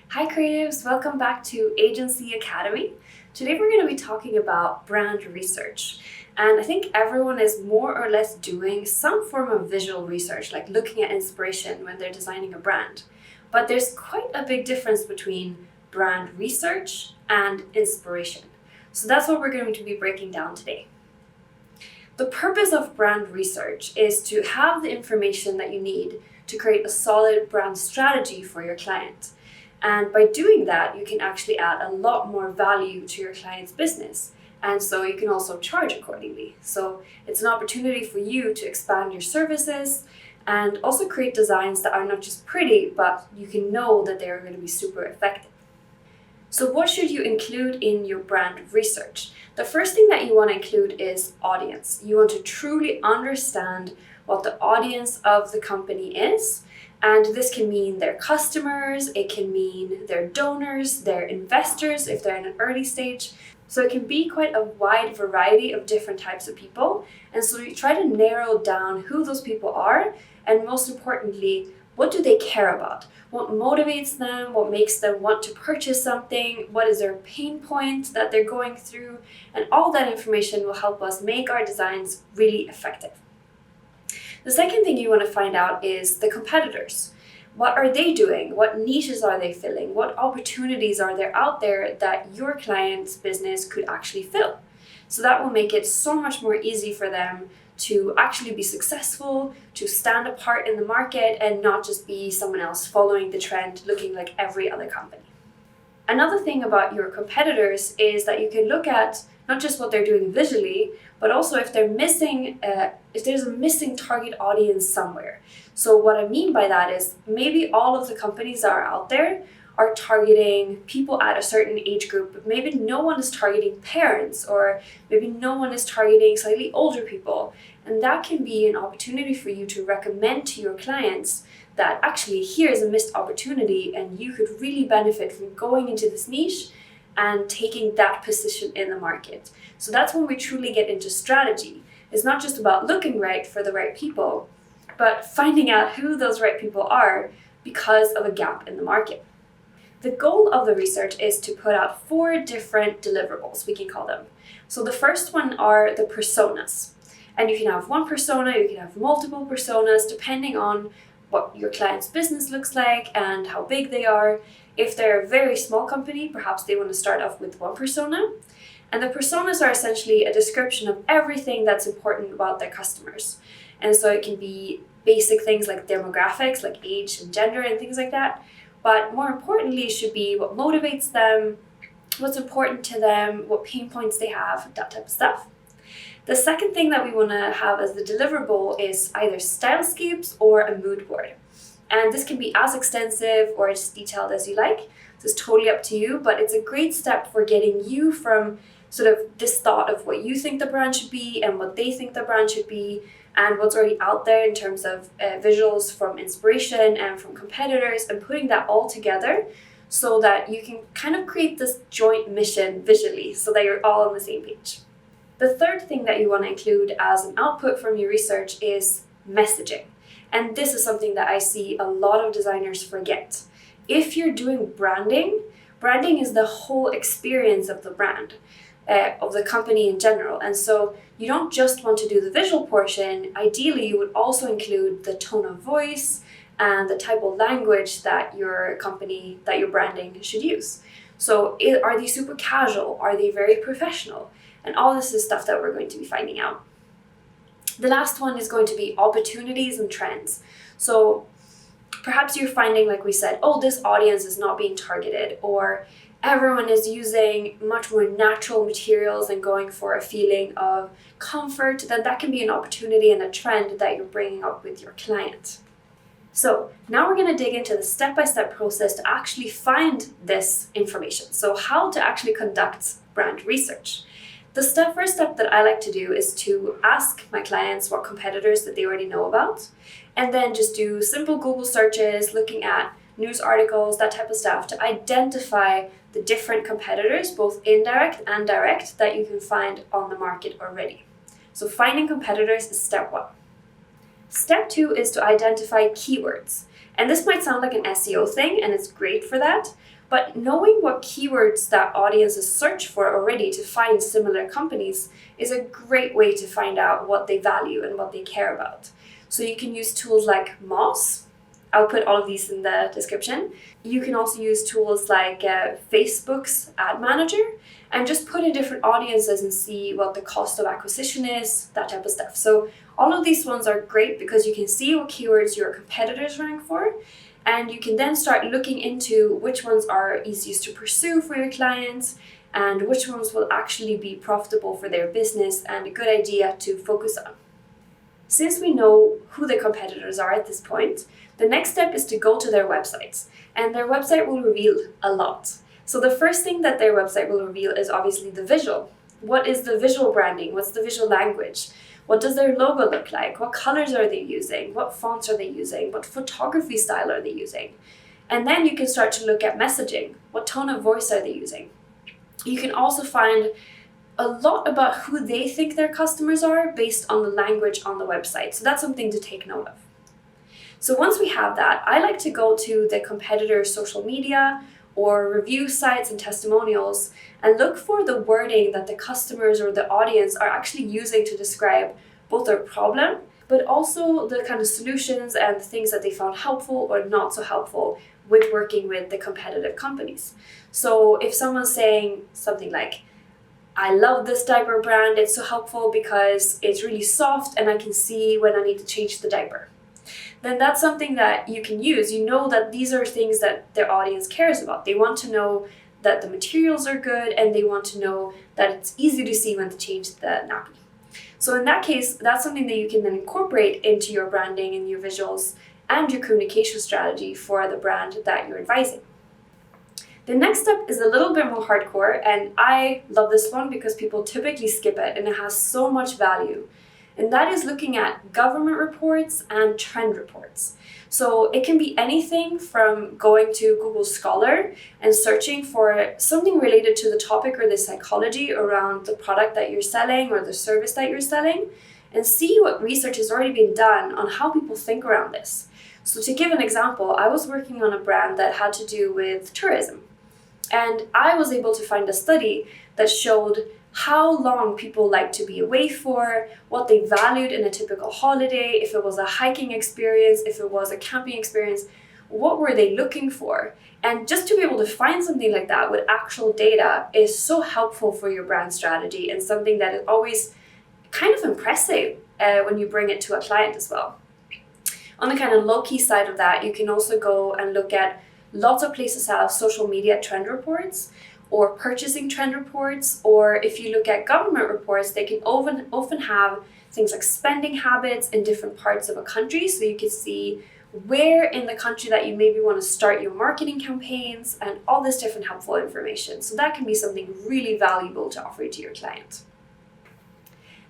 Hi creatives, welcome back to Agency Academy. Today we're going to be talking about brand research. And I think everyone is more or less doing some form of visual research, like looking at inspiration when they're designing a brand. But there's quite a big difference between brand research and inspiration. So that's what we're going to be breaking down today. The purpose of brand research is to have the information that you need to create a solid brand strategy for your client. And by doing that, you can actually add a lot more value to your client's business. And so you can also charge accordingly. So it's an opportunity for you to expand your services and also create designs that are not just pretty, but you can know that they are going to be super effective. So what should you include in your brand research? The first thing that you want to include is audience. You want to truly understand what the audience of the company is. And this can mean their customers, it can mean their donors, their investors if they're in an early stage. So it can be quite a wide variety of different types of people. And so you try to narrow down who those people are, and most importantly, what do they care about? What motivates them? What makes them want to purchase something? What is their pain point that they're going through? And all that information will help us make our designs really effective. The second thing you want to find out is the competitors. What are they doing? What niches are they filling? What opportunities are there out there that your client's business could actually fill? So that will make it so much more easy for them to actually be successful, to stand apart in the market and not just be someone else following the trend, looking like every other company. Another thing about your competitors is that you can look at not just what they're doing visually, but also if they're missing, if there's a missing target audience somewhere. So what I mean by that is maybe all of the companies that are out there are targeting people at a certain age group, but maybe no one is targeting parents, or maybe no one is targeting slightly older people. And that can be an opportunity for you to recommend to your clients that actually here's a missed opportunity and you could really benefit from going into this niche and taking that position in the market. So that's when we truly get into strategy. It's not just about looking right for the right people, but finding out who those right people are because of a gap in the market. The goal of the research is to put out 4 different deliverables, we can call them. So the first one are the personas. And you can have one persona, you can have multiple personas, depending on what your client's business looks like and how big they are. If they're a very small company, perhaps they want to start off with one persona. And the personas are essentially a description of everything that's important about their customers. And so it can be basic things like demographics, like age and gender and things like that. But more importantly, it should be what motivates them, what's important to them, what pain points they have, that type of stuff. The second thing that we want to have as the deliverable is either stylescapes or a mood board. And this can be as extensive or as detailed as you like. This is totally up to you, but it's a great step for getting you from sort of this thought of what you think the brand should be and what they think the brand should be and what's already out there in terms of visuals from inspiration and from competitors, and putting that all together so that you can kind of create this joint mission visually so that you're all on the same page. The third thing that you want to include as an output from your research is messaging. And this is something that I see a lot of designers forget. If you're doing branding, branding is the whole experience of the brand, of the company in general. And so you don't just want to do the visual portion. Ideally, you would also include the tone of voice and the type of language that your company, that your branding should use. So are they super casual? Are they very professional? And all this is stuff that we're going to be finding out. The last one is going to be opportunities and trends. So perhaps you're finding, like we said, oh, this audience is not being targeted, or everyone is using much more natural materials and going for a feeling of comfort. Then that can be an opportunity and a trend that you're bringing up with your client. So now we're going to dig into the step-by-step process to actually find this information. So how to actually conduct brand research. The first step that I like to do is to ask my clients what competitors that they already know about, and then just do simple Google searches, looking at news articles, that type of stuff, to identify the different competitors, both indirect and direct, that you can find on the market already. So finding competitors is step 1. Step 2 is to identify keywords. And this might sound like an SEO thing, and it's great for that, But knowing what keywords that audiences search for already to find similar companies is a great way to find out what they value and what they care about. So you can use tools like Moz. I'll put all of these in the description. You can also use tools like Facebook's Ad Manager and just put in different audiences and see what the cost of acquisition is, that type of stuff. So all of these ones are great because you can see what keywords your competitors rank for, and you can then start looking into which ones are easiest to pursue for your clients and which ones will actually be profitable for their business and a good idea to focus on. Since we know who the competitors are at this point, the next step is to go to their websites, and their website will reveal a lot. So the first thing that their website will reveal is obviously the visual. What is the visual branding? What's the visual language? What does their logo look like? What colors are they using? What fonts are they using? What photography style are they using? And then you can start to look at messaging. What tone of voice are they using? You can also find a lot about who they think their customers are based on the language on the website. So that's something to take note of. So once we have that, I like to go to the competitor's social media or review sites and testimonials and look for the wording that the customers or the audience are actually using to describe both their problem, but also the kind of solutions and the things that they found helpful or not so helpful with working with the competitive companies. So if someone's saying something like, I love this diaper brand, it's so helpful because it's really soft and I can see when I need to change the diaper, then that's something that you can use. You know that these are things that their audience cares about. They want to know that the materials are good and they want to know that it's easy to see when to change the nappy. So in that case, that's something that you can then incorporate into your branding and your visuals and your communication strategy for the brand that you're advising. The next step is a little bit more hardcore, and I love this one because people typically skip it and it has so much value. And that is looking at government reports and trend reports. So it can be anything from going to Google Scholar and searching for something related to the topic or the psychology around the product that you're selling or the service that you're selling, and see what research has already been done on how people think around this. So to give an example, I was working on a brand that had to do with tourism. And I was able to find a study that showed how long people like to be away for, what they valued in a typical holiday, if it was a hiking experience, if it was a camping experience, what were they looking for? And just to be able to find something like that with actual data is so helpful for your brand strategy and something that is always kind of impressive when you bring it to a client as well. On the kind of low-key side of that, you can also go and look at lots of places have social media trend reports or purchasing trend reports, or if you look at government reports, they can often have things like spending habits in different parts of a country, so you can see where in the country that you maybe want to start your marketing campaigns and all this different helpful information. So that can be something really valuable to offer to your client.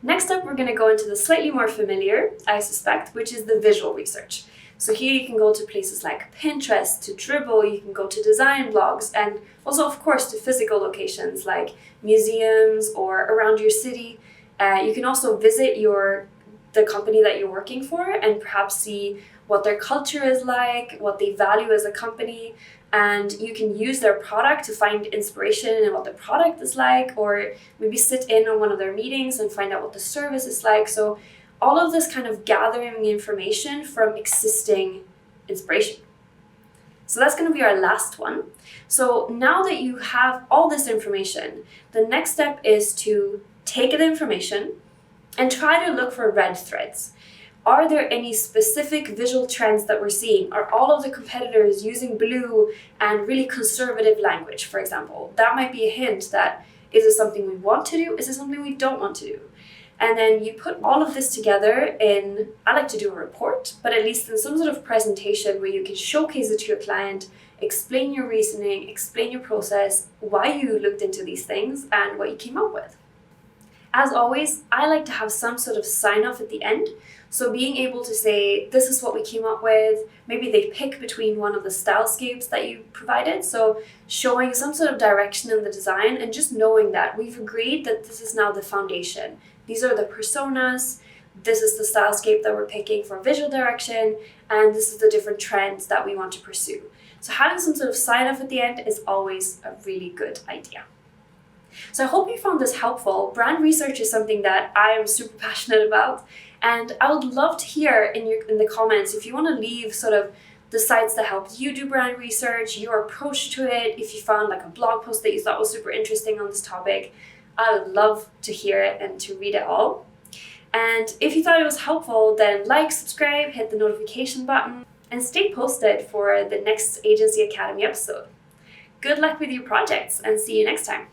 Next up, we're going to go into the slightly more familiar, I suspect, which is the visual research. So here you can go to places like Pinterest, to Dribbble, you can go to design blogs, and also, of course, to physical locations like museums or around your city. You can also visit the company that you're working for and perhaps see what their culture is like, what they value as a company, and you can use their product to find inspiration in what the product is like, or maybe sit in on one of their meetings and find out what the service is like. So all of this kind of gathering information from existing inspiration. So that's going to be our last one. So now that you have all this information, the next step is to take the information and try to look for red threads. Are there any specific visual trends that we're seeing? Are all of the competitors using blue and really conservative language, for example? That might be a hint that, is it something we want to do? Is it something we don't want to do? And then you put all of this together in, I like to do a report, but at least in some sort of presentation where you can showcase it to your client, explain your reasoning, explain your process, why you looked into these things, and what you came up with. As always, I like to have some sort of sign off at the end. So being able to say, this is what we came up with, maybe they pick between one of the stylescapes that you provided. So showing some sort of direction in the design and just knowing that we've agreed that this is now the foundation. These are the personas, this is the stylescape that we're picking for visual direction, and this is the different trends that we want to pursue. So having some sort of sign off at the end is always a really good idea. So I hope you found this helpful. Brand research is something that I am super passionate about, and I would love to hear in the comments if you want to leave sort of the sites that helped you do brand research, your approach to it, if you found like a blog post that you thought was super interesting on this topic. I would love to hear it and to read it all. And if you thought it was helpful, then like, subscribe, hit the notification button, and stay posted for the next Agency Academy episode. Good luck with your projects, and see you next time.